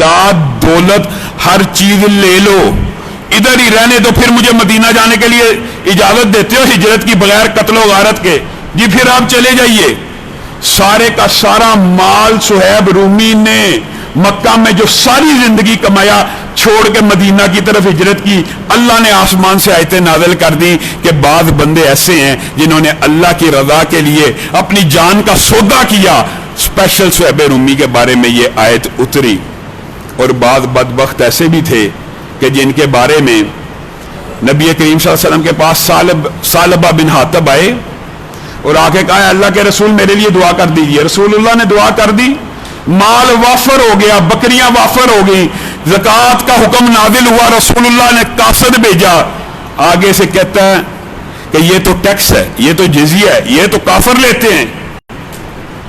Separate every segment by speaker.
Speaker 1: جائیداد دولت ہر چیز لے لو، ادھر ہی رہنے دو، پھر مجھے مدینہ جانے کے لیے اجازت دیتے ہو ہجرت کی بغیر قتل و غارت کے؟ جی پھر آپ چلے جائیے۔ سارے کا سارا مال صہیب رومی نے مکہ میں جو ساری زندگی کمایا چھوڑ کے مدینہ کی طرف ہجرت کی۔ اللہ نے آسمان سے آیتیں نازل کر دی کہ بعض بندے ایسے ہیں جنہوں نے اللہ کی رضا کے لیے اپنی جان کا سودا کیا۔ اسپیشل صہیب رومی کے بارے میں یہ آیت اتری۔ اور بعض بدبخت ایسے بھی تھے کہ جن کے بارے میں نبی کریم صلی اللہ علیہ وسلم کے پاس ثعلبہ بن حاطب آئے اور آ کے کہا اللہ کے رسول میرے لیے دعا کر دیجئے۔ رسول اللہ نے دعا کر دی، مال وافر ہو گیا، بکریاں وافر ہو گئی، زکوٰۃ کا حکم نازل ہوا، رسول اللہ نے قاصد بھیجا۔ آگے سے کہتا ہے کہ یہ تو ٹیکس ہے، یہ تو جزیہ ہے، یہ تو کافر لیتے ہیں۔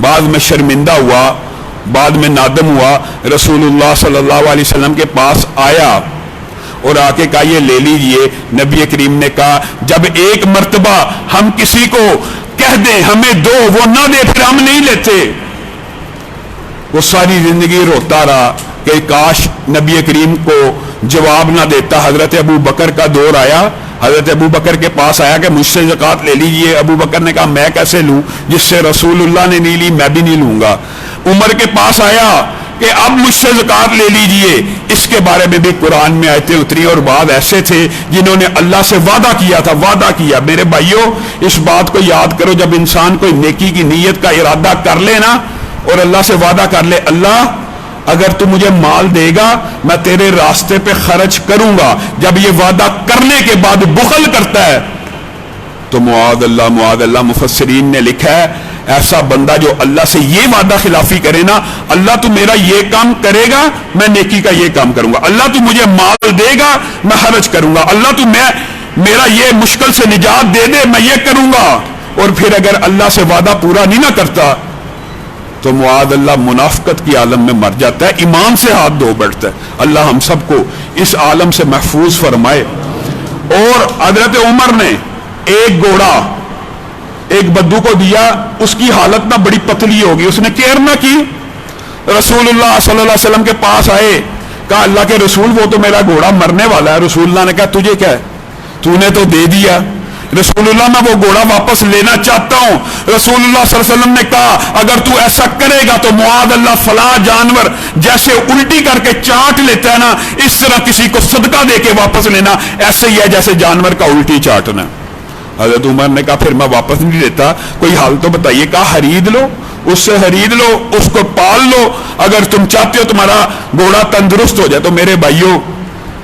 Speaker 1: بعد میں شرمندہ ہوا، بعد میں نادم ہوا، رسول اللہ صلی اللہ علیہ وسلم کے پاس آیا اور آ کے کہا یہ لے لیجئے۔ نبی کریم نے کہا جب ایک مرتبہ ہم کسی کو کہہ دیں ہمیں دو وہ نہ دے پھر ہم نہیں لیتے۔ وہ ساری زندگی روتا رہا کہ کاش نبی کریم کو جواب نہ دیتا۔ حضرت ابو بکر کا دور آیا، حضرت ابو بکر کے پاس آیا کہ مجھ سے زکوٰۃ لے لیجئے۔ ابو بکر نے کہا میں کیسے لوں، جس سے رسول اللہ نے نہیں لی میں بھی نہیں لوں گا۔ عمر کے پاس آیا کہ اب مجھ سے زکوٰۃ لے لیجئے۔ اس کے بارے میں بھی قرآن میں آیتیں اتری۔ اور بعض ایسے تھے جنہوں نے اللہ سے وعدہ کیا تھا، وعدہ کیا۔ میرے بھائیوں اس بات کو یاد کرو، جب انسان کوئی نیکی کی نیت کا ارادہ کر لے نا اور اللہ سے وعدہ کر لے اللہ اگر تو مجھے مال دے گا میں تیرے راستے پہ خرچ کروں گا، جب یہ وعدہ کرنے کے بعد بخل کرتا ہے تو معاذ اللہ مفسرین نے لکھا ہے ایسا بندہ جو اللہ سے یہ وعدہ خلافی کرے نا، اللہ تو میرا یہ کام کرے گا میں نیکی کا یہ کام کروں گا، اللہ تو مجھے مال دے گا میں خرچ کروں گا، اللہ تو میرا یہ مشکل سے نجات دے دے میں یہ کروں گا، اور پھر اگر اللہ سے وعدہ پورا نہیں نہ کرتا تو معاذ اللہ منافقت کی عالم میں مر جاتا ہے، ایمان سے ہاتھ دھو بیٹھتا ہے۔ اللہ ہم سب کو اس عالم سے محفوظ فرمائے۔ اور حضرت عمر نے ایک گھوڑا ایک بدو کو دیا، اس کی حالت نہ بڑی پتلی ہوگی، اس نے کیئر نہ کی۔ رسول اللہ صلی اللہ علیہ وسلم کے پاس آئے، کہا اللہ کے رسول وہ تو میرا گھوڑا مرنے والا ہے۔ رسول اللہ نے کہا تجھے کیا ہے، تو نے تو دے دیا۔ رسول اللہ میں وہ گھوڑا واپس لینا چاہتا ہوں۔ رسول اللہ صلی اللہ علیہ وسلم نے کہا اگر تو ایسا کرے گا تو معاذ اللہ فلاں جانور جیسے الٹی کر کے چاٹ لیتا ہے نا، اس طرح کسی کو صدقہ دے کے واپس لینا ایسے ہی ہے جیسے جانور کا الٹی چاٹنا۔ حضرت عمر نے کہا پھر میں واپس نہیں دیتا، کوئی حال تو بتائیے۔ کہا خرید لو، اس سے خرید لو، اس کو پال لو، اگر تم چاہتے ہو تمہارا گھوڑا تندرست ہو جائے۔ تو میرے بھائیوں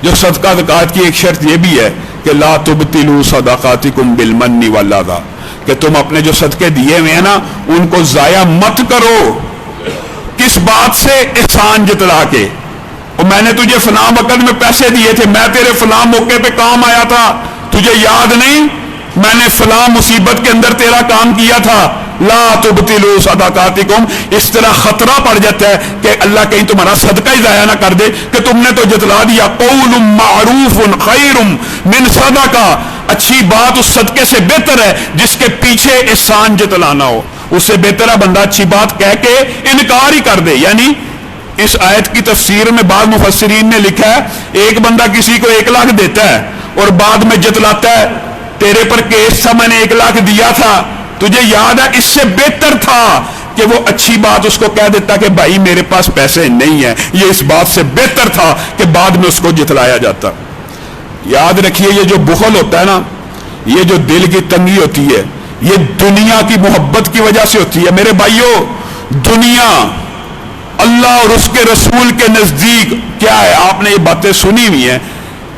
Speaker 1: جو صدقہ زکوٰۃ کی ایک شرط یہ بھی ہے کہ لا تبطلوا صدقاتکم بالمن والاذی، کہ تم اپنے جو صدقے دیے ہوئے ہیں نا ان کو ضائع مت کرو۔ کس بات سے؟ احسان جتلا کے۔ اور میں نے تجھے فلاں وقت میں پیسے دیے تھے، میں تیرے فلاں موقع پہ کام آیا تھا، تجھے یاد نہیں؟ میں نے فلاں مصیبت کے اندر تیرا کام کیا تھا۔ لا تبطلوا صدقاتکم، اس طرح خطرہ پڑ جاتا ہے کہ اللہ کہیں تمہارا صدقہ ہی ضائع نہ کر دے کہ تم نے تو جتلا دیا۔ قول معروف خیر من صدقہ، اچھی بات اس صدقے سے بہتر ہے جس کے پیچھے احسان جتلانا ہو۔ اس سے بہتر ہے بندہ اچھی بات کہہ کے انکار ہی کر دے۔ یعنی اس آیت کی تفسیر میں بعض مفسرین نے لکھا ہے ایک بندہ کسی کو 1 لاکھ دیتا ہے اور بعد میں جتلاتا ہے تیرے پر کیس تھا میں نے 1 لاکھ دیا تھا، تجھے یاد ہے؟ اس سے بہتر تھا کہ وہ اچھی بات اس کو کہہ دیتا کہ بھائی میرے پاس پیسے نہیں ہیں، یہ اس بات سے بہتر تھا کہ بعد میں اس کو جتلایا جاتا۔ یاد رکھیے یہ جو بخل ہوتا ہے نا، یہ جو دل کی تنگی ہوتی ہے، یہ دنیا کی محبت کی وجہ سے ہوتی ہے۔ میرے بھائیوں دنیا اللہ اور اس کے رسول کے نزدیک کیا ہے؟ آپ نے یہ باتیں سنی ہوئی ہیں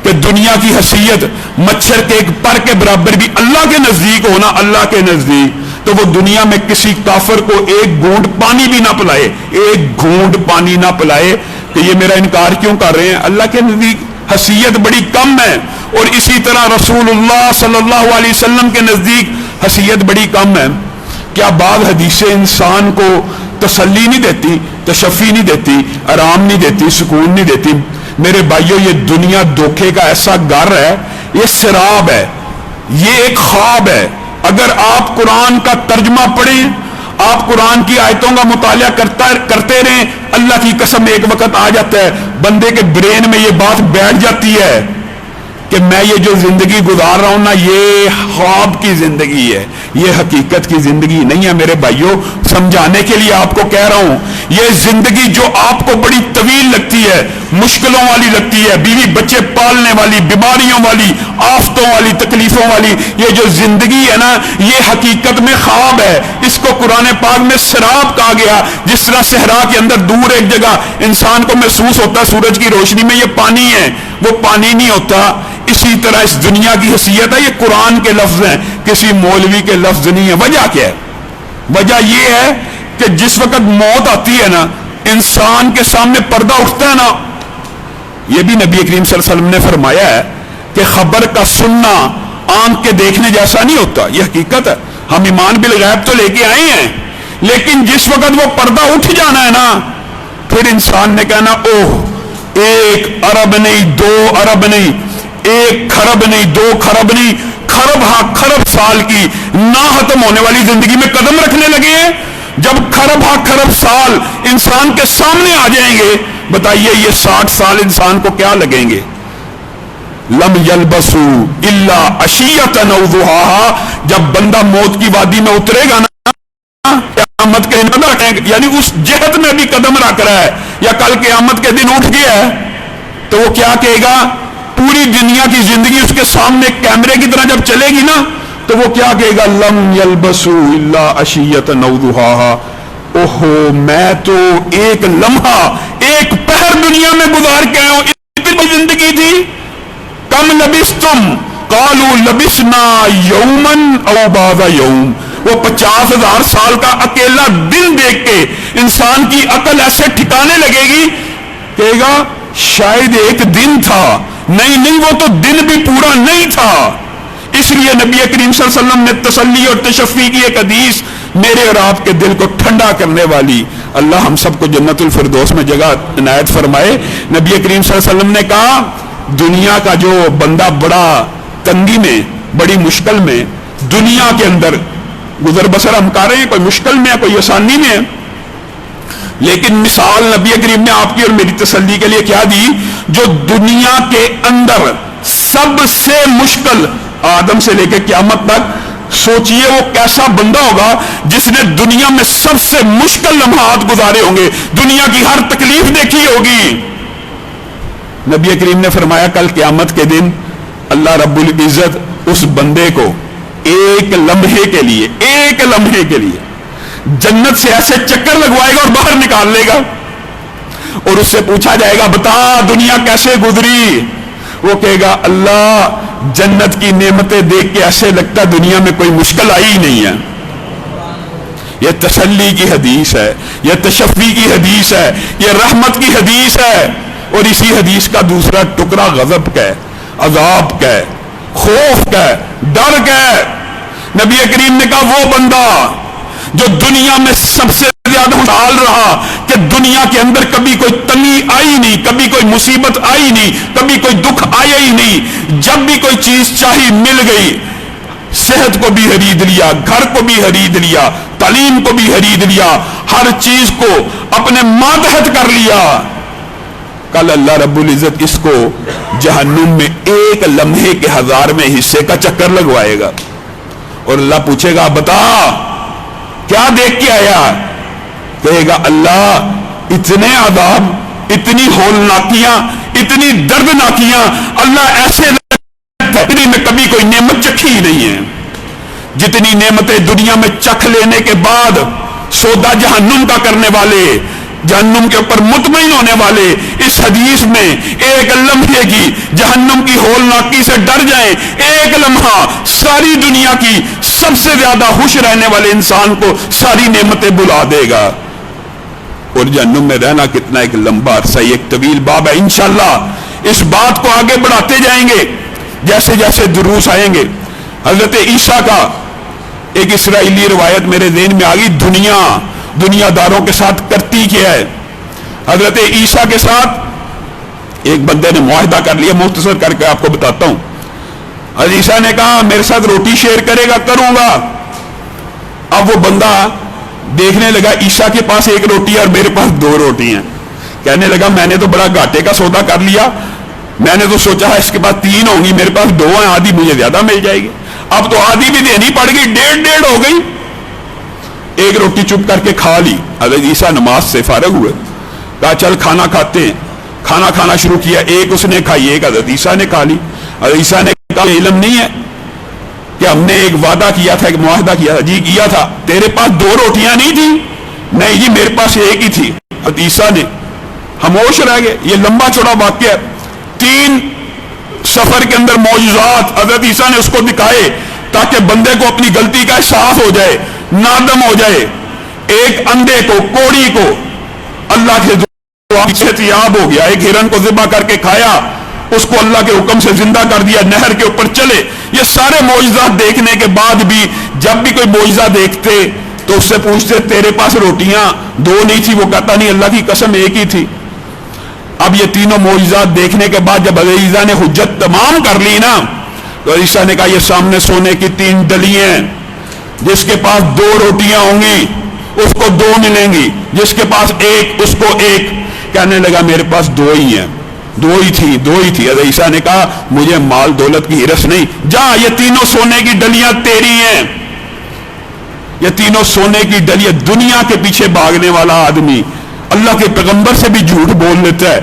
Speaker 1: کہ دنیا کی حیثیت مچھر کے ایک پر کے برابر بھی اللہ کے نزدیک ہونا، اللہ کے نزدیک تو وہ دنیا میں کسی کافر کو 1 گھونٹ پانی بھی نہ پلائے، 1 گھونٹ پانی نہ پلائے کہ یہ میرا انکار کیوں کر رہے ہیں، اللہ کے نزدیک حیثیت بڑی کم ہے۔ اور اسی طرح رسول اللہ صلی اللہ علیہ وسلم کے نزدیک حیثیت بڑی کم ہے۔ کیا بعض حدیثیں انسان کو تسلی نہیں دیتی، تشفی نہیں دیتی، آرام نہیں دیتی، سکون نہیں دیتی؟ میرے بھائیوں یہ دنیا دھوکے کا ایسا گھر ہے، یہ سراب ہے، یہ ایک خواب ہے۔ اگر آپ قرآن کا ترجمہ پڑھیں، آپ قرآن کی آیتوں کا مطالعہ کرتے رہیں، اللہ کی قسم ایک وقت آ جاتا ہے بندے کے برین میں یہ بات بیٹھ جاتی ہے کہ میں یہ جو زندگی گزار رہا ہوں نا، یہ خواب کی زندگی ہے، یہ حقیقت کی زندگی نہیں ہے۔ میرے بھائیوں، سمجھانے کے لیے آپ کو کہہ رہا ہوں، یہ زندگی جو آپ کو بڑی طویل لگتی ہے، مشکلوں والی لگتی ہے، بیوی بچے پالنے والی، بیماریوں والی، آفتوں والی، تکلیفوں والی، یہ جو زندگی ہے نا، یہ حقیقت میں خواب ہے۔ اس کو قرآن پاک میں سراب کہا گیا۔ جس طرح صحرا کے اندر دور ایک جگہ انسان کو محسوس ہوتا ہے سورج کی روشنی میں یہ پانی ہے، وہ پانی نہیں ہوتا، اسی طرح اس دنیا کی حیثیت ہے۔ یہ قرآن کے لفظ ہیں، کسی مولوی کے لفظ نہیں ہے۔ وجہ کیا ہے؟ وجہ یہ ہے کہ جس وقت موت آتی ہے نا، انسان کے سامنے پردہ اٹھتا ہے نا، یہ بھی نبی کریم صلی اللہ علیہ وسلم نے فرمایا ہے کہ خبر کا سننا آنکھ کے دیکھنے جیسا نہیں ہوتا، یہ حقیقت ہے۔ ہم ایمان بالغیب تو لے کے آئے ہیں، لیکن جس وقت وہ پردہ اٹھ جانا ہے نا، پھر انسان نے کہنا اوہ، 1 ارب نہیں، 2 ارب نہیں، 1 کھرب نہیں، 2 کھرب نہیں، کھرب ہاں کھرب سال کی نہ ختم ہونے والی زندگی میں قدم رکھنے لگے ہیں۔ جب کھرب ہاں کھرب سال انسان کے سامنے آ جائیں گے، بتائیے یہ 60 سال انسان کو کیا لگیں گے؟ لم یلبسو الا عشیۃ او ضحاہا، جب بندہ موت کی وادی میں اترے گا نا، قیامت کے دن رکھیں، یعنی اس جہت میں بھی قدم رکھ رہا ہے یا کل قیامت کے دن اٹھ گیا ہے، تو وہ کیا کہے گا؟ پوری دنیا کی زندگی اس کے سامنے کیمرے کی طرح جب چلے گی نا، تو وہ کیا کہے گا؟ لم یلبسو الا عشیۃ او ضحاہا، اوہو میں تو ایک لمحہ، ایک پہر دنیا میں گزار کے آیا ہوں، اتنی زندگی تھی۔ کم لبستم قالوا لبسنا یوما او بعض یوم، وہ 50,000 سال کا اکیلا دن دیکھ کے انسان کی عقل ایسے ٹھکانے لگے گی، کہے گا شاید ایک دن تھا، نہیں وہ تو دن بھی پورا نہیں تھا۔ اس لیے نبی کریم صلی اللہ علیہ وسلم نے تسلی اور تشفی کی ایک حدیث میرے اور آپ کے دل کو ٹھنڈا کرنے والی، اللہ ہم سب کو جنت الفردوس میں جگہ عنایت فرمائے۔ نبی کریم صلی اللہ علیہ وسلم نے کہا دنیا کا جو بندہ بڑا تنگی میں، بڑی مشکل میں دنیا کے اندر گزر بسر ہم کر رہے ہیں، کوئی مشکل میں ہے، کوئی آسانی میں ہے، لیکن مثال نبی کریم نے آپ کی اور میری تسلی کے لیے کیا دی؟ جو دنیا کے اندر سب سے مشکل، آدم سے لے کے قیامت تک، سوچئے وہ کیسا بندہ ہوگا جس نے دنیا میں سب سے مشکل لمحات گزارے ہوں گے، دنیا کی ہر تکلیف دیکھی ہوگی۔ نبی کریم نے فرمایا کل قیامت کے دن اللہ رب العزت اس بندے کو ایک لمحے کے لیے جنت سے ایسے چکر لگوائے گا اور باہر نکال لے گا، اور اس سے پوچھا جائے گا بتا دنیا کیسے گزری؟ وہ کہے گا اللہ جنت کی نعمتیں دیکھ کے ایسے لگتا دنیا میں کوئی مشکل آئی ہی نہیں ہے۔ یہ تسلی کی حدیث ہے، یہ تشفی کی حدیث ہے، یہ رحمت کی حدیث ہے۔ اور اسی حدیث کا دوسرا ٹکڑا غضب کا ہے، عذاب کا ہے، خوف کا ہے، ڈر کا ہے۔ نبی کریم نے کہا وہ بندہ جو دنیا میں سب سے زیادہ ڈال رہا کہ دنیا کے اندر کبھی کوئی تنگی آئی نہیں، کبھی کوئی مصیبت آئی نہیں، کبھی کوئی دکھ آیا ہی نہیں، جب بھی کوئی چیز چاہی مل گئی، صحت کو بھی خرید لیا، گھر کو بھی خرید لیا، تعلیم کو بھی خرید لیا، ہر چیز کو اپنے ماتحت کر لیا۔ کل اللہ رب العزت اس کو جہنم میں ایک لمحے کے 1000ویں حصے کا چکر لگوائے گا، اور اللہ پوچھے گا بتا کیا دیکھ کے آیا؟ کہے گا اللہ اتنے عذاب، اتنی ہولناکیاں، اتنی دردناکیاں، اللہ ایسے لگتا میں کبھی کوئی نعمت چکھی ہی نہیں ہے۔ جتنی نعمتیں دنیا میں چکھ لینے کے بعد سودا جہنم کا کرنے والے، جہنم کے اوپر مطمئن ہونے والے، اس حدیث میں ایک لمحے کی جہنم کی ہولناکی سے ڈر جائیں، ایک لمحہ ساری دنیا کی سب سے زیادہ خوش رہنے والے انسان کو ساری نعمتیں بلا دے گا۔ اور جہنم میں رہنا کتنا ایک لمبا عرصہ، ایک طویل باب ہے۔ انشاءاللہ اس بات کو آگے بڑھاتے جائیں گے جیسے جیسے دروس آئیں گے۔ حضرت عیسیٰ کا ایک اسرائیلی روایت میرے ذہن میں آ گئی، دنیا داروں کے ساتھ کرتی کیا ہے۔ حضرت عیسیٰ کے ساتھ ایک بندے نے معاہدہ کر لیا، مختصر کر کے آپ کو بتاتا ہوں۔ حضرت عیسیٰ نے کہا میرے ساتھ روٹی شیئر کرے گا؟ کروں گا۔ اب وہ بندہ देखने लगा ईशा के पास एक रोटी है और मेरे पास 2 रोटी हैं। कहने लगा मैंने तो बड़ा घाटे का सौदा कर लिया, मैंने तो सोचा है इसके पास 3 होंगी, मेरे पास 2 हैं, आधी मुझे ज्यादा मिल जाएगी, अब तो आधी भी देनी पड़ गई, 1.5 हो गई। एक रोटी चुप करके खा ली। हज़रत ईसा नमाज से फारग हुए, कहा चल खाना खाते हैं। खाना खाना शुरू किया, एक उसने खाई, एक हज़रत ईसा ने खा ली। हज़रत ईसा ने कहा इल्म नहीं है कि हमने एक वादा किया था, एक मुआहदा किया था? जी किया था। तेरे पास 2 रोटियां नहीं थी? नहीं जी मेरे पास एक ही थी। हज़रत ईसा ने खामोश रह गए। ये लंबा चौड़ा वाक्य है। 3 सफर के अंदर मौजूदात हज़रत ईसा ने उसको दिखाए ताकि बंदे को अपनी गलती का एहसास हो जाए, नादम हो जाए। एक अंधे को, कोड़ी को अल्लाह के सेहतियाब हो गया, एक हिरन को ज़िबा करके खाया, उसको अल्लाह के हुक्म से जिंदा कर दिया, नहर के ऊपर चले। ये सारे मौजज़ात देखने के बाद भी जब भी कोई मौजज़ा देखते तो उससे पूछते तेरे पास रोटियां 2 नहीं थी? वो कहता नहीं अल्लाह की कसम एक ही थी। अब ये तीनों मौजज़ात देखने के बाद जब हज़रत ईसा ने हुज्जत तमाम कर ली ना, तो ईसा ने कहा ये सामने सोने की 3 डलियां हैं, जिसके पास 2 रोटियां होंगी उसको 2 मिलेंगी, जिसके पास 1 उसको 1। कहने लगा मेरे पास 2 ही हैं, 2 ही थी, 2 ही थी। हज़रत ईसा ने कहा मुझे माल दौलत की हिरस नहीं, जा ये तीनों सोने की डलियां तेरी हैं। ये तीनों सोने की डलियां। दुनिया के पीछे भागने वाला आदमी अल्लाह के पैगंबर से भी झूठ बोल लेता है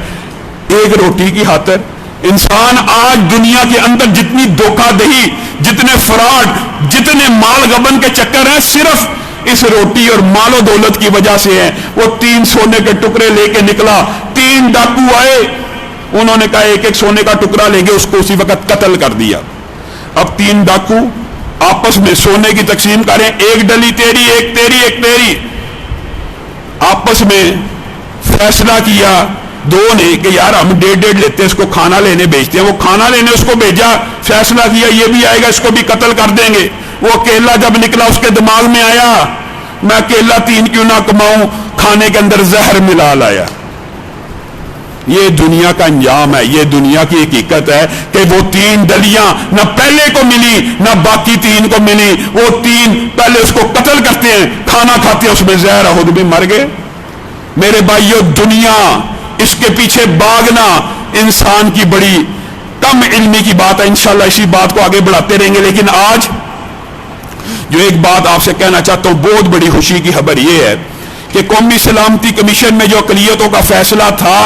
Speaker 1: एक रोटी की खातिर। इंसान आज दुनिया के अंदर जितनी धोखाधड़ी, जितने फ्रॉड, जितने माल गबन के चक्कर हैं, सिर्फ इस रोटी और मालो दौलत की वजह से है। वो 3 सोने के टुकड़े लेके निकला, 3 डाकू आए, उन्होंने कहा एक एक सोने का टुकड़ा लेके उसको उसी वक्त कत्ल कर दिया। अब 3 डाकू आपस में सोने की तकसीम करें, एक डली तेरी, एक तेरी, एक तेरी। आपस में फैसला किया 2 ने कि यार हम 1.5 लेते हैं, इसको खाना लेने भेजते हैं। वो खाना लेने उसको भेजा, फैसला किया ये भी आएगा, इसको भी कत्ल कर देंगे। वो अकेला जब निकला उसके दिमाग में आया मैं अकेला 3 क्यों ना कमाऊं, खाने के अंदर जहर मिला लाया। ये दुनिया का अंजाम है, ये दुनिया की हकीकत है कि वो 3 डलियां न पहले को मिली न बाकी 3 को मिली। वो 3 पहले उसको कत्ल करते हैं, खाना खाते हैं, उसमें जहर खुद भी मर गए। मेरे भाइयों दुनिया, इसके पीछे भागना इंसान की बड़ी कम इल्मी की बात है। इंशाल्लाह इसी बात को आगे बढ़ाते रहेंगे। लेकिन आज जो एक बात आपसे कहना चाहता हूं, बहुत बड़ी खुशी की खबर यह है कि कौमी सलामती कमीशन में जो अक़लियतों का फैसला था,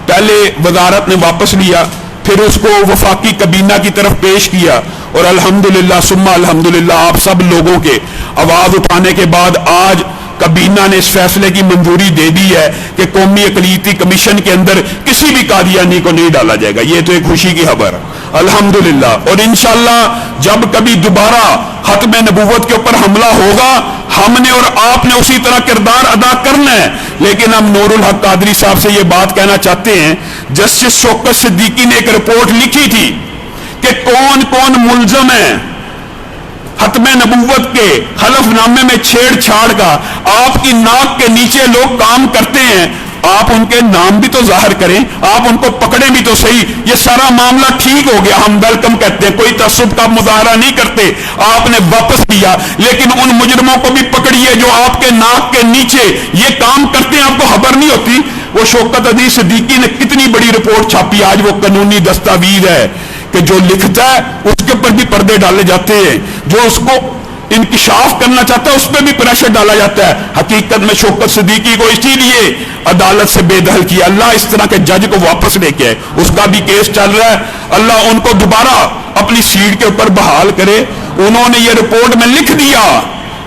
Speaker 1: पहले वजारत ने वापस लिया, फिर उसको वफाकी कबीना की तरफ पेश किया, और अल्हम्दुलिल्लाह सुम्मा अल्हम्दुलिल्लाह आप सब लोगों के आवाज उठाने के बाद आज कबीना ने इस फैसले की मंजूरी दे दी है कि कौमी अक़लियती कमीशन के अंदर किसी भी कादियानी को नहीं डाला जाएगा। ये तो एक खुशी की खबर है अल्हम्दुलिल्लाह। और इंशाअल्लाह जब कभी दोबारा खत्म नबूवत के ऊपर हमला होगा, हमने और आपने उसी तरह किरदार अदा करना है। लेकिन हम नूरुल हक कादरी साहब से ये बात कहना चाहते हैं, जस्टिस शौकत सिद्दीकी ने एक रिपोर्ट लिखी थी कि कौन कौन मुल्जम है खत्म नबूवत के हलफनामे में छेड़छाड़ का। आपकी नाक के नीचे लोग काम करते हैं, आप उनके नाम भी तो जाहिर करें, आप उनको पकड़े भी तो सही। ये सारा मामला ठीक हो गया, हम वेलकम कहते हैं, कोई तसब्बुब का मुजाहरा नहीं करते। आपने वापस किया, लेकिन उन मुजरमों को भी पकड़िए जो आपके नाक के नीचे ये काम करते हैं, आपको खबर नहीं होती। वो शौकत अजीज सिद्दीकी ने कितनी बड़ी रिपोर्ट छापी, आज वो कानूनी दस्तावेज है कि जो लिखता है उसके ऊपर भी पर्दे डाले जाते हैं, जो उसको इंकिशाफ करना चाहता है उस पर भी प्रेशर डाला जाता है। हकीकत में शौकत सिद्दीकी को इसीलिए अदालत से बेदखल किया। अल्लाह इस तरह के जज को वापस लेके आए, उसका भी केस चल रहा है, अल्लाह उनको दोबारा अपनी सीट के ऊपर बहाल करे। उन्होंने ये रिपोर्ट में लिख दिया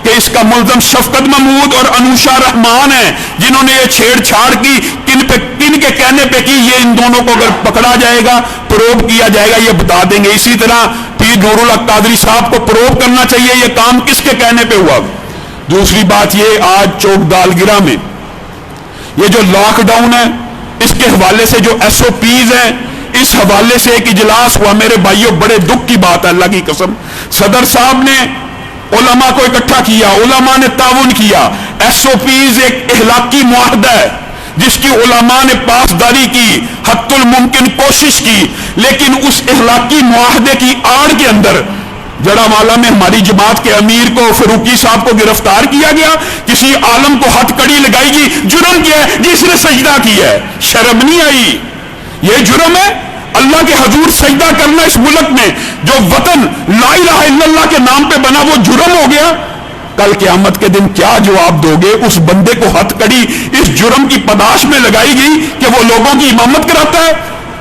Speaker 1: कि इसका मुल्जम शफकत महमूद और अनुषा रहमान है, जिन्होंने ये छेड़छाड़ की, किन के कहने पे की। ये इन दोनों को अगर पकड़ा जाएगा, प्रोब किया जाएगा, ये बता देंगे। इसी तरह पीर नूरुल हक कादरी साहब को प्रोब करना चाहिए ये काम किसके कहने पे हुआ। दूसरी बात ये, आज चौक दालगिरा में ये जो लॉकडाउन है, इसके हवाले से जो SOPs हैं, इस हवाले से एक इजलास हुआ। मेरे भाइयों बड़े दुख की बात है, अल्लाह की कसम, सदर साहब ने उलमा को इकट्ठा किया, उलमा ने ताउन किया। SOPs एक इखलाकी मुआहदा है जिसकी उलमा ने पासदारी की, हत्तुल मुमकिन कोशिश की, लेकिन उस इखलाकी मुआहदे की आड़ के अंदर जड़ावाला में हमारी जमात के अमीर को, फरूकी साहब को गिरफ्तार किया गया, किसी आलम को हथकड़ी लगाई गई। जुर्म क्या है? जिसने सजदा किया है, शर्म नहीं आई? ये जुर्म है अल्लाह के हजूर सजदा करना। इस मुल्क में जो वतन ला इलाहा इल्लल्लाह के नाम पे बना वो जुर्म हो गया। कल क़यामत के दिन क्या जवाब दोगे उस बंदे को हथकड़ी इस जुर्म की पदाश में लगाई गई कि वो लोगों की इमामत कराता है?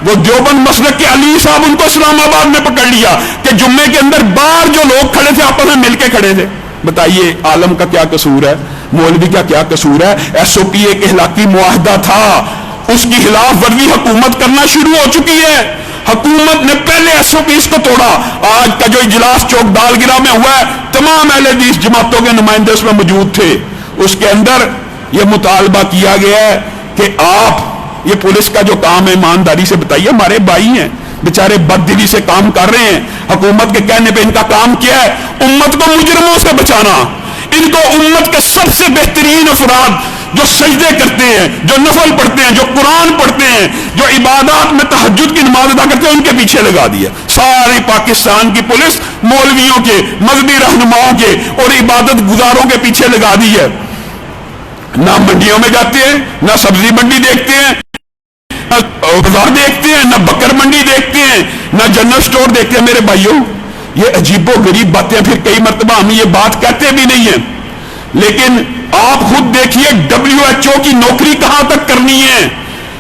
Speaker 1: वो देवबंद मसलक के अली साहब, उनको इस्लामाबाद में पकड़ लिया कि जुम्मे के अंदर बाहर जो लोग खड़े थे आपस में मिलके खड़े थे। बताइए आलम का क्या कसूर है, मौलवी का क्या कसूर है? SOP एक इखलाकी मुआहदा था, उसकी खिलाफ वर्जी हुकूमत करना शुरू हो चुकी है। हुकूमत ने पहले SOPs को तोड़ा। आज का जो इजलास चौक दालगिरा में हुआ है, तमाम अहले हदीस जमातों के नुमाइंदे उसमें मौजूद थे। उसके अंदर यह मुतालबा किया गया है कि आप ये पुलिस का जो काम है ईमानदारी से बताइए, हमारे भाई हैं बेचारे बददिली से काम कर रहे हैं। हुकूमत के कहने पे इनका काम क्या है? उम्मत को मुजरमों से बचाना। इनको उम्मत के सबसे बेहतरीन अफराद जो सजदे करते हैं, जो नफल पढ़ते हैं, जो कुरान पढ़ते हैं, जो इबादत में तहज्जुद की नमाज अदा करते हैं, उनके पीछे लगा दिया। सारी पाकिस्तान की पुलिस मौलवियों के, मजहबी रहनुमाओं के और इबादत गुजारों के पीछे लगा दी है। ना मंडियों में जाते हैं, ना सब्जी मंडी देखते हैं, ना बाजार देखते हैं, ना बकर मंडी देखते हैं, ना जनरल स्टोर देखते हैं। मेरे भाइयों, ये अजीबो गरीब बातें, फिर कई मरतबा हम ये बात कहते भी नहीं है, लेकिन आप खुद देखिए WHO की नौकरी कहां तक करनी है।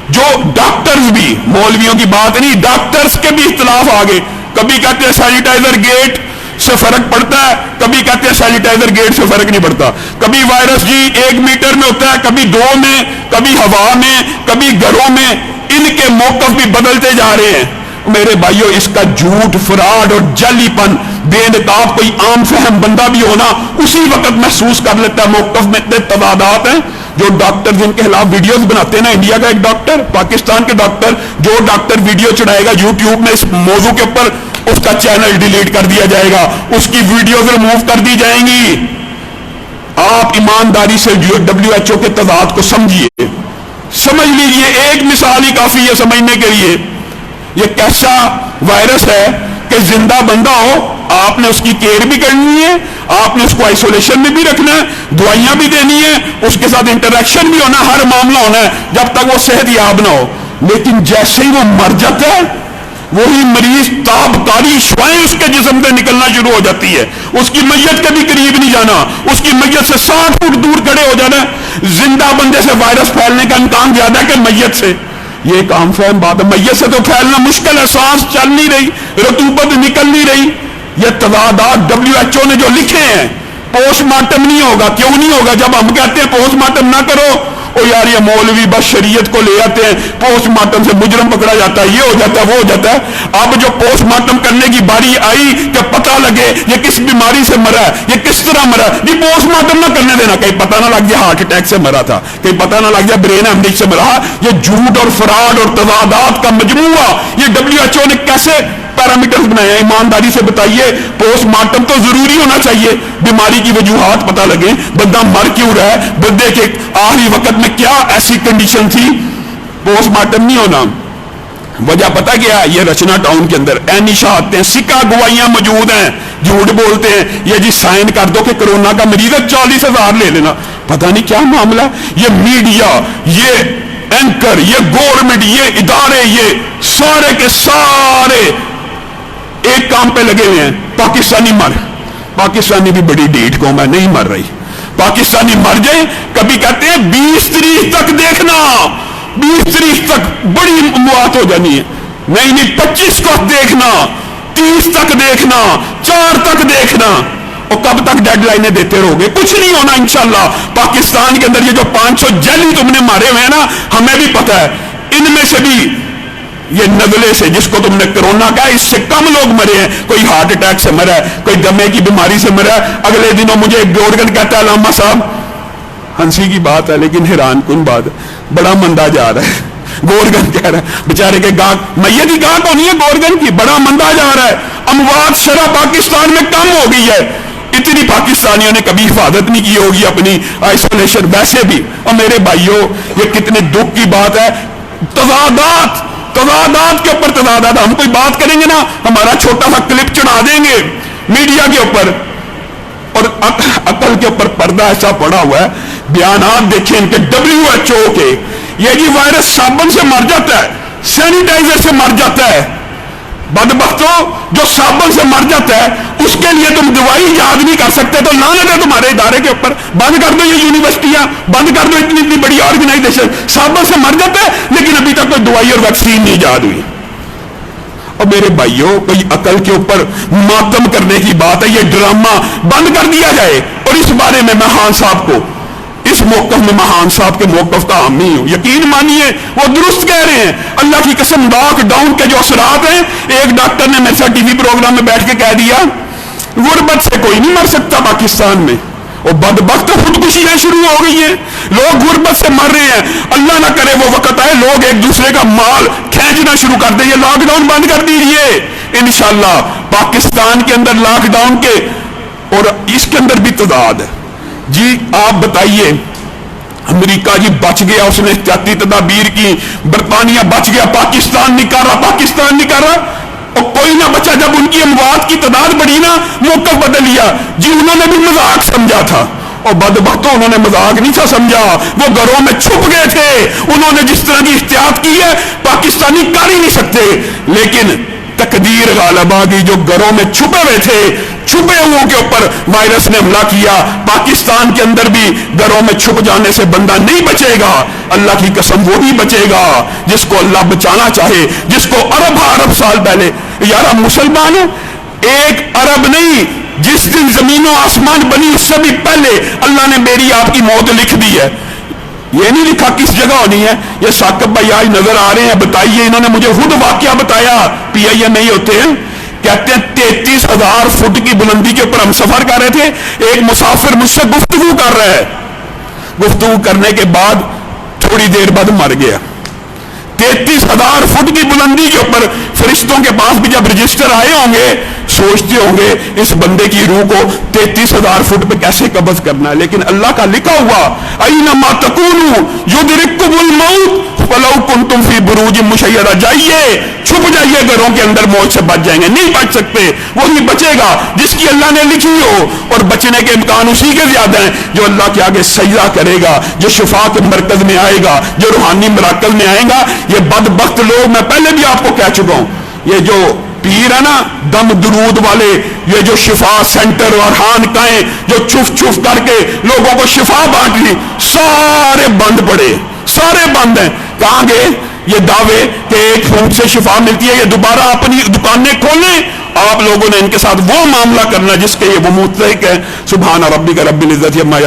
Speaker 1: जो डॉक्टर्स भी, मौलवियों की बात नहीं, डॉक्टर्स के भी इख्तिलाफ आ गए। कभी कहते हैं सैनिटाइजर गेट से फर्क पड़ता है, कभी कहते हैं सैनिटाइजर गेट से फर्क नहीं पड़ता। कभी वायरस जी 1 मीटर में होता है, कभी 2 में, कभी हवा में, कभी घरों में। इनके मौक़िफ़ भी बदलते जा रहे हैं। मेरे भाइयों, इसका झूठ, फराड और जालीपन बेनकाब कोई आम फहम बंदा भी होना उसी वक्त महसूस कर लेता है। मौक़िफ़ में इतने तदादात हैं। जो डॉक्टर जिनके खिलाफ वीडियोस बनाते हैं ना, इंडिया का एक डॉक्टर, पाकिस्तान के डॉक्टर, जो डॉक्टर वीडियो चढ़ाएगा यूट्यूब में इस मौजू के ऊपर, उसका चैनल डिलीट कर दिया जाएगा, उसकी वीडियोस रिमूव कर दी जाएंगी। आप ईमानदारी से WHO के तदाद को समझिए, समझ लीजिए। एक मिसाल ही काफी है समझने के लिए। ये कैसा वायरस है कि जिंदा बंदा हो, आपने उसकी केयर भी करनी है, आपने उसको आइसोलेशन में भी रखना है, दवाइयां भी देनी है, उसके साथ इंटरेक्शन भी होना, हर मामला होना है जब तक वो सेहतयाब ना हो। लेकिन जैसे ही वो मर जाता है, वही मरीज ताबकारी शुआएं उसके जिस्म से निकलना शुरू हो जाती है। उसकी मैयत के भी करीब नहीं जाना, उसकी मैयत से 60 फुट दूर खड़े हो जाना। जिंदा बंदे से वायरस फैलने का इम्कान ज्यादा है कि मैयत से। ये एक आम फहम बात है। मैयत से तो फैलना मुश्किल है, सांस चल नहीं रही, रतूबत निकल नहीं रही। ये तदादात WHO ने जो लिखे हैं, पोस्टमार्टम नहीं होगा। क्यों नहीं होगा? जब हम कहते हैं पोस्टमार्टम ना करो, ओ यार ये मौलवी बस शरीयत को ले आते हैं, पोस्टमार्टम से मुजरम पकड़ा जाता है, ये हो जाता है, वो हो जाता है। अब जो पोस्टमार्टम करने की बारी आई कि पता लगे ये किस बीमारी से मरा है, ये किस तरह मरा, ये पोस्टमार्टम ना करने देना। कहीं पता ना लग जाए हार्ट अटैक से मरा था, कहीं पता ना लग जाए ब्रेन हेमरेज से मरा। ये झूठ और फराड और तजादात का मजमूआ ये WHO ने कैसे पैरामीटर्स बनाए? ईमानदारी से बताइए। पोस्टमार्टम तो जरूरी होना चाहिए, बीमारी की वजूहात पता लगे, बंदा मर क्यों रहा है, बंदे के आखिरी वक्त में क्या ऐसी कंडीशन थी। पोस्टमार्टम नहीं होना, वजह पता क्या है? ये रचना टाउन के अंदर एनिशा आते हैं, सिक्का गवाहियां मौजूद हैं, झूठ बोलते हैं। ये जी साइन कर दो कि कोरोना का मरीज है, 40,000 ले लेना। पता नहीं क्या मामला। ये मीडिया, ये एंकर, ये गवर्नमेंट, ये इदारे, ये सारे के सारे एक काम पे लगे हुए हैं। पाकिस्तानी मर, पाकिस्तानी भी बड़ी ढीठ कौम है, नहीं मर रही। पाकिस्तानी मर जाए, कभी कहते हैं 20 तारीख तक देखना, 20 तारीख तक बड़ी मुआत हो जानी है। नहीं 25 को देखना, 30 तक देखना, 4 तक देखना। और कब तक डेडलाइनें देते रहोगे? कुछ नहीं होना इंशाल्लाह। पाकिस्तान के अंदर ये जो 500 जैली तुमने मारे हुए हैं ना, हमें भी पता है, इनमें से भी ये नगले से जिसको तुमने कोरोना कहा, इससे कम लोग मरे हैं। कोई हार्ट अटैक से मरा है, कोई दमे की बीमारी से मरा है। अगले दिनों मुझे एक गोरगन कहता है, लामा साहब, हंसी की बात है लेकिन हैरान कुन बात है, बड़ा मंदा जा रहा है। गोरगन कह रहा है, बेचारे के गांक, मैयत की गांक होनी है गोरगन की, बड़ा मंदा जा रहा है। अमवात शरह पाकिस्तान में कम हो गई है। इतनी पाकिस्तानियों ने कभी हिफाजत नहीं की होगी अपनी, आइसोलेशन वैसे भी। और मेरे भाइयों, ये कितने दुख की बात है। तजादात के ऊपर तजादात। हम कोई बात करेंगे ना, हमारा छोटा सा क्लिप चढ़ा देंगे, मीडिया के ऊपर और अकल के ऊपर पर्दा ऐसा पड़ा हुआ है। बयानात देखें इनके WHO के, ये जी वायरस साबुन से मर जाता है, सैनिटाइजर से मर जाता है। बदबख्तों, जो साबुन से मर जाता है उसके लिए तुम दवाई याद नहीं कर सकते, तो लानत है तुम्हारे इदारे के ऊपर। बंद कर दो ये यूनिवर्सिटियां, बंद कर दो इतनी इतनी बड़ी ऑर्गेनाइजेशन। साबुन से मर जाता है लेकिन अभी तक कोई दवाई और वैक्सीन नहीं ईजाद हुई। और मेरे भाइयों, कोई अकल के ऊपर मातम करने की बात है, ये ड्रामा बंद कर दिया जाए। और इस बारे में मैं खान साहब को, इस मौकफ में महान साहब के मौकफ का हामी हूं। यकीन मानिए वो दुरुस्त कह रहे हैं। अल्लाह की कसम, लॉकडाउन के जो असरात हैं, एक डॉक्टर ने मेरे साथ टीवी प्रोग्राम में बैठ के कह दिया गुर्बत से कोई नहीं मर सकता पाकिस्तान में। और बदबख्त खुदकुशियां शुरू हो गई हैं, लोग गुर्बत से मर रहे हैं। अल्लाह ना करे वो वक्त आए लोग एक दूसरे का माल खींचना शुरू कर दें। ये लॉकडाउन बंद कर दीजिए इंशाअल्लाह। पाकिस्तान के अंदर लॉकडाउन के और इसके अंदर भी तदाद है जी। आप बताइए, अमेरिका जी बच गया, उसने एहतियाती तदाबीर की, बरतानिया बच गया, पाकिस्तान नहीं कर रहा, पाकिस्तान नहीं कर रहा। और कोई ना बचा। जब उनकी अमवात की तादाद बढ़ी ना, मौका बदल लिया जी। उन्होंने भी मजाक समझा था, और बदबख्तों उन्होंने मजाक नहीं था समझा, वो घरों में छुप गए थे। उन्होंने जिस तरह की एहतियात की है पाकिस्तानी कर ही नहीं सकते। लेकिन तकदीर गालिब आ गई, जो घरों में छुपे हुए थे, छुपे हुओं के ऊपर वायरस ने हमला किया। पाकिस्तान के अंदर भी घरों में छुप जाने से बंदा नहीं बचेगा। अल्लाह की कसम वो ही बचेगा जिसको अल्लाह बचाना चाहे, जिसको अरब साल पहले। यार हम मुसलमान हैं, एक अरब नहीं, जिस दिन जमीनों आसमान बनी उससे भी पहले अल्लाह ने मेरी आपकी मौत लिख दी है। ये नहीं लिखा किस जगह होनी है। ये साकिब भाई आज नजर आ रहे हैं, बताइए। इन्होंने मुझे खुद वाकया बताया, PIA नहीं होते हैं, कहते हैं 33,000 फुट की बुलंदी के ऊपर हम सफर कर रहे थे। एक मुसाफिर मुझसे गुफ्तगू कर रहा है, गुफ्तगू करने के बाद थोड़ी देर बाद मर गया। 33,000 फुट की बुलंदी के ऊपर फरिश्तों के पास भी जब रजिस्टर आए होंगे, सोचते होंगे इस बंदे की रूह को 33,000 फुट पे कैसे कब्ज करना है। लेकिन अल्लाह का लिखा हुआ अय्यनमा तकूनू युदरिकुमुल मौत वलौ कुंतुम फी बुरूजिन मुशय्यदा। जाइए, छुप जाइए घरों के अंदर, मौत से बच जाएंगे। नहीं बच सकते, वही बचेगा जिसकी अल्लाह ने लिखी हो। और बचने के इम्कान उसी के ज्यादा हैं जो अल्लाह के आगे सजदा करेगा, जो शिफा के मरकज में आएगा, जो रूहानी मराकज में आएगा। ये बदबख्त लोग, मैं पहले भी आपको कह चुका हूं, ये जो पीर है ना दम दुरूद वाले, ये जो शिफा सेंटर और खानकाएं जो छुप छुप करके लोगों को शिफा बांट ली, सारे बंद पड़े, सारे बंद हैं। कहां गए ये दावे कि एक फूंक से शिफा मिलती है? ये दोबारा अपनी दुकानें खोलें। आप लोगों ने इनके साथ वो मामला करना जिसके ये वो मुतलक है। सुभान रब्बिक रब्बिल इज्जति अम्मा